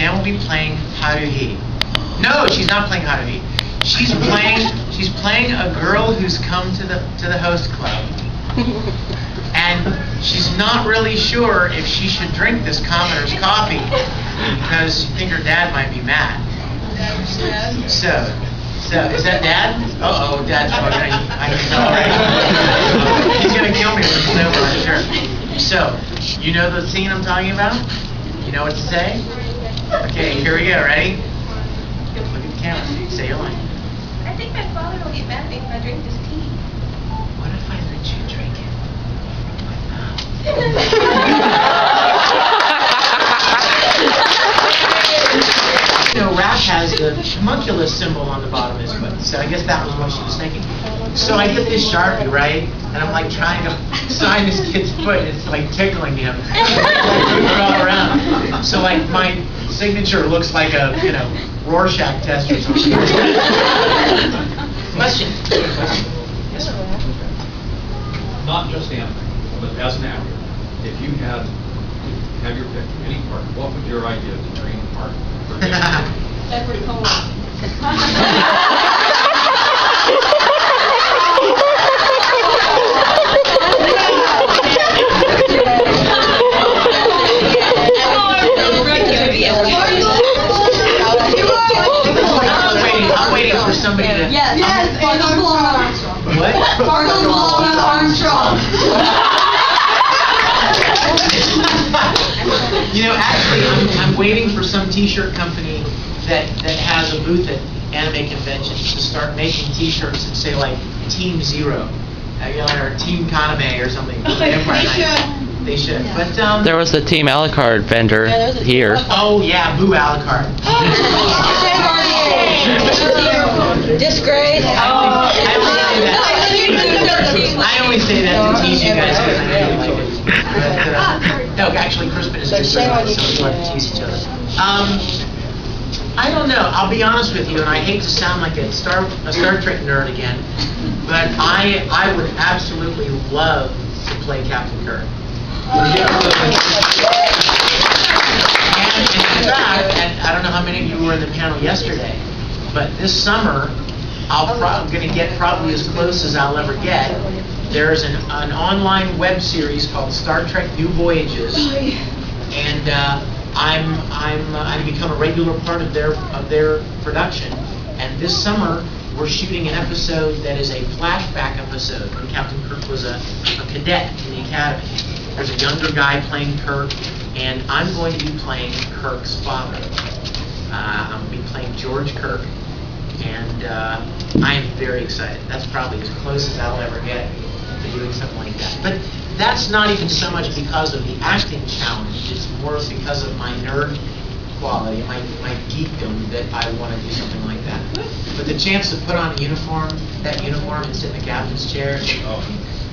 Sam will be playing How Do He. No, she's not playing How Do He. She's playing a girl who's come to the host club, and she's not really sure if she should drink this commoner's coffee because she thinks her dad might be mad. So is that Dad? Uh-oh, Dad's fucking. I can tell already. He's gonna kill me with his over, I'm sure. So, you know the scene I'm talking about? You know what to say? Okay, here we go. Ready? Look at the camera. Say your line. I think my father will get mad at me if I drink this tea. What if I let you drink it from my mouth? You know, rap has the homunculus symbol on the bottom of his foot, so I guess that was what she was thinking. So I get this Sharpie, right, and I'm like trying to sign this kid's foot, and it's like tickling him. Like, all around. So like my signature looks like a, you know, Rorschach test or something. Question. Yes, sir. Not just acting, but as an actor, if you had your pick, any part, what would your idea of the dream part for you? Edward Cullen. I'm waiting for somebody to... Yes, Armstrong. What? Armstrong. You know, actually, I'm waiting for some T-shirt company that has a booth at anime conventions to start making T-shirts that say like Team Zero, you know, or Team Kaname or something. They should. But there was the Team Alucard vendor here. Oh yeah, Boo Alucard. Disgrace. I only say that to tease you guys because I really think it. No, actually, Crispin is just so we like to tease each other. I don't know. I'll be honest with you, and I hate to sound like a Star Trek nerd again, but I would absolutely love to play Captain Kirk. And in fact, and I don't know how many of you were in the panel yesterday, but this summer, I'm going to get probably as close as I'll ever get. There's an online web series called Star Trek New Voyages, and I'm become a regular part of their production. And this summer, we're shooting an episode that is a flashback episode when Captain Kirk was a cadet in the academy. There's a younger guy playing Kirk, and I'm going to be playing Kirk's father. I'm going to be playing George Kirk, and I am very excited. That's probably as close as I'll ever get to doing something like that. But that's not even so much because of the acting challenge. It's more because of my nerd quality, my geekdom, that I want to do something like that. But the chance to put on a uniform, and sit in the captain's chair and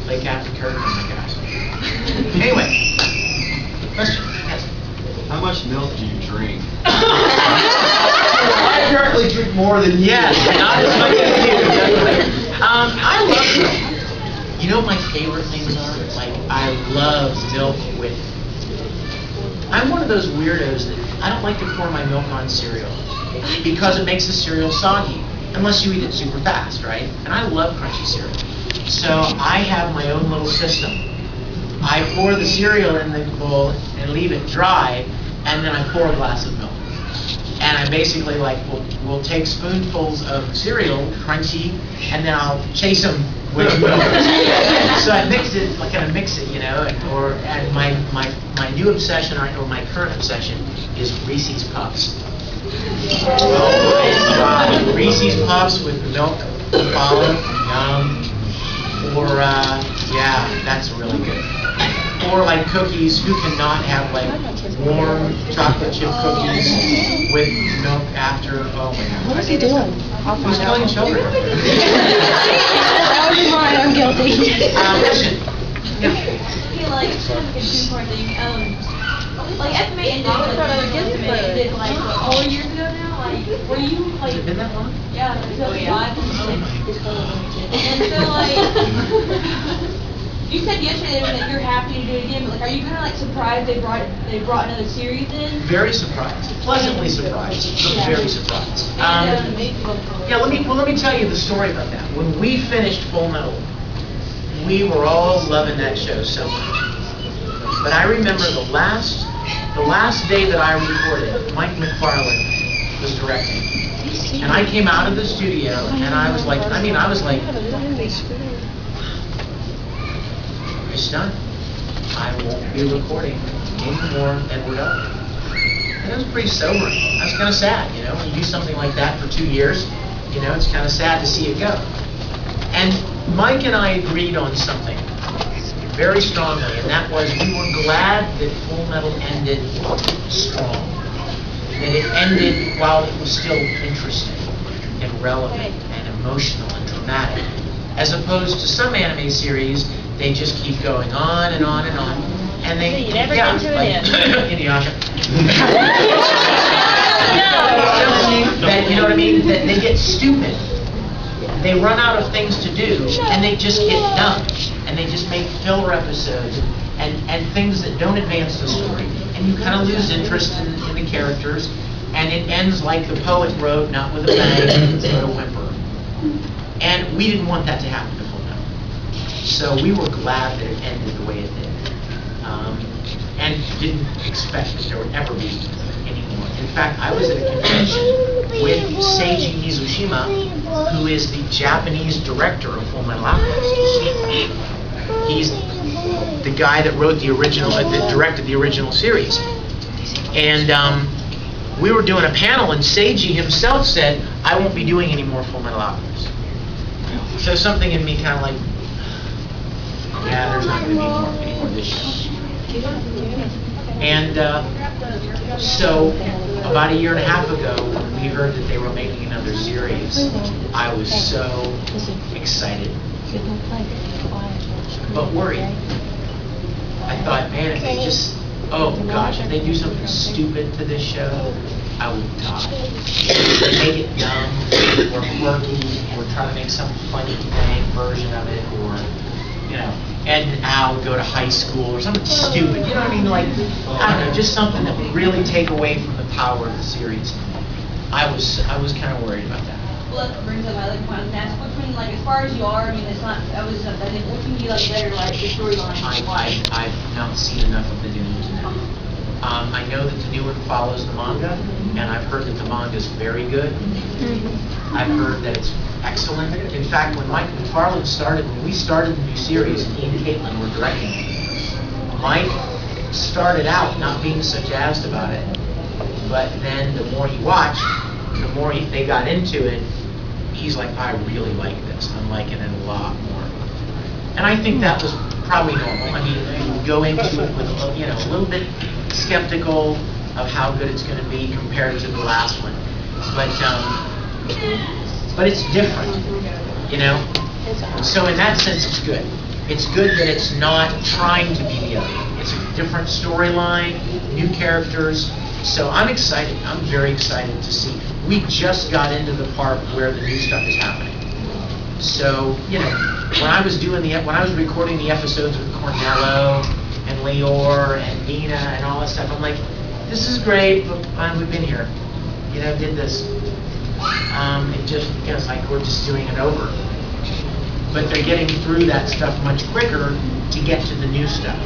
play Captain Kirk, oh my gosh. Anyway, question? Yes. How much milk do you drink? I currently drink more than yes, not as much as you. I love milk. You know what my favorite things are? Like, I love milk with... I'm one of those weirdos that I don't like to pour my milk on cereal because it makes the cereal soggy, unless you eat it super fast, right? And I love crunchy cereal. So I have my own little system. I pour the cereal in the bowl and leave it dry, and then I pour a glass of milk. And I basically will take spoonfuls of cereal, crunchy, and then I'll chase them with milk. So I mix it, you know, and my new obsession, or my current obsession, is Reese's Puffs. Oh my God, Reese's Puffs with milk to follow, yum. Or yeah, that's really good. Or like cookies, who cannot have like warm chocolate chip cookies with milk after? Oh my God. What is he doing? Who's killing children? That was mine. I'm guilty. Question. Yeah. He like kind of a two-part thing. Like estimated, estimated like 4 years ago now. Like, were you like? Has it been that long? Yeah, 2005 and 6. And so like. You said yesterday that you're happy to do it again, but like, are you kind of like surprised they brought another series in? Very surprised, pleasantly surprised, but very surprised. Yeah, let me tell you the story about that. When we finished Full Metal, we were all loving that show so much. But I remember the last day that I recorded, Mike McFarlane was directing, and I came out of the studio and I was like, it's done. I won't be recording any more Edward Elgar. And it was pretty sobering. I was kind of sad, when you do something like that for 2 years, it's kind of sad to see it go. And Mike and I agreed on something very strongly, and that was we were glad that Full Metal ended strong. That it ended while it was still interesting and relevant and emotional and dramatic. As opposed to some anime series, they just keep going on and on and on. And they never get to an end. Inuyasha. You know what I mean? That they get stupid. They run out of things to do, and they just get dumb. And they just make filler episodes and things that don't advance the story. And you kind of lose interest in the characters. And it ends like the poet wrote, not with a bang, but a whimper. And we didn't want that to happen to Full Metal. So we were glad that it ended the way it did. And didn't expect that there would ever be any more. In fact, I was at a convention with Seiji Mizushima, who is the Japanese director of Full Metal Alchemist. He's the guy that wrote the original, that directed the original series. And we were doing a panel, and Seiji himself said, I won't be doing any more Full Metal Alchemist. So something in me kind of like, yeah, there's not going to be any more this year. And so about 1.5 years ago, when we heard that they were making another series, I was so excited, but worried. I thought, man, if they just, oh gosh, if they do something stupid to this show, I would die. If they make it dumb, or quirky, or try to make some funny version of it, or, Ed and Al would go to high school, or something stupid, you know what I mean? Like, I don't know, just something that would really take away from the power of the series. I was kind of worried about that. Well, that brings up my other point. I was asked which one, like, as far as you are, I mean, it's not, I think, which one do you like better, like, the storyline? I've not seen enough of the new one to know. I know that the new one follows the manga, and I've heard that the manga is very good. I've heard that it's excellent. In fact, when Mike McFarlane when we started the new series, and he and Caitlin were directing it, Mike started out not being so jazzed about it, but then the more he watched, the more they got into it, he's like, I really like this. I'm liking it a lot more. And I think that was probably normal. I mean, you would go into it with a little bit skeptical of how good it's going to be compared to the last one. But it's different, So in that sense, it's good. It's good that it's not trying to be the other. It's a different storyline, new characters. So I'm excited. I'm very excited to see. We just got into the part where the new stuff is happening. So, when I was recording the episodes with Cornello and Leor and Nina and all that stuff, I'm like, this is great, but we've been here. Did this. It just, it's like we're just doing it over. But they're getting through that stuff much quicker to get to the new stuff.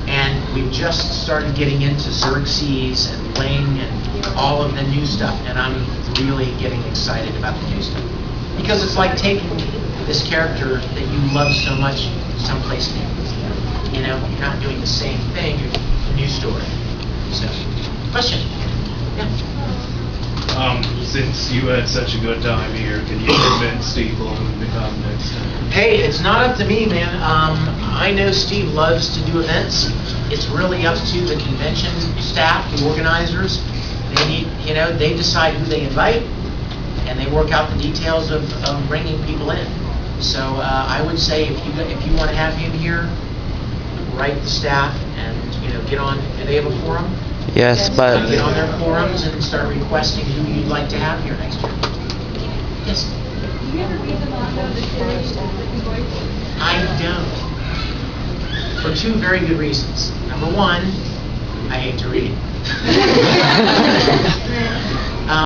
And we've just started getting into Xerxes and Ling and all of the new stuff. And I'm really getting excited about the new stuff. Because it's like taking this character that you love so much someplace new. You're not doing the same thing, you're a new story. So, question? Yeah. Since you had such a good time here, can you convince Steve Long to come next time? Hey, it's not up to me, man. I know Steve loves to do events. It's really up to the convention staff, the organizers. They need, they decide who they invite, and they work out the details of bringing people in. So I would say if you want to have him here, write the staff and get on. Do they have a forum? Yes, but Get on their forums and start requesting who you'd like to have here next year. Yes. Do you ever read the manga, the series? I don't. for two very good reasons. Number one, I hate to read.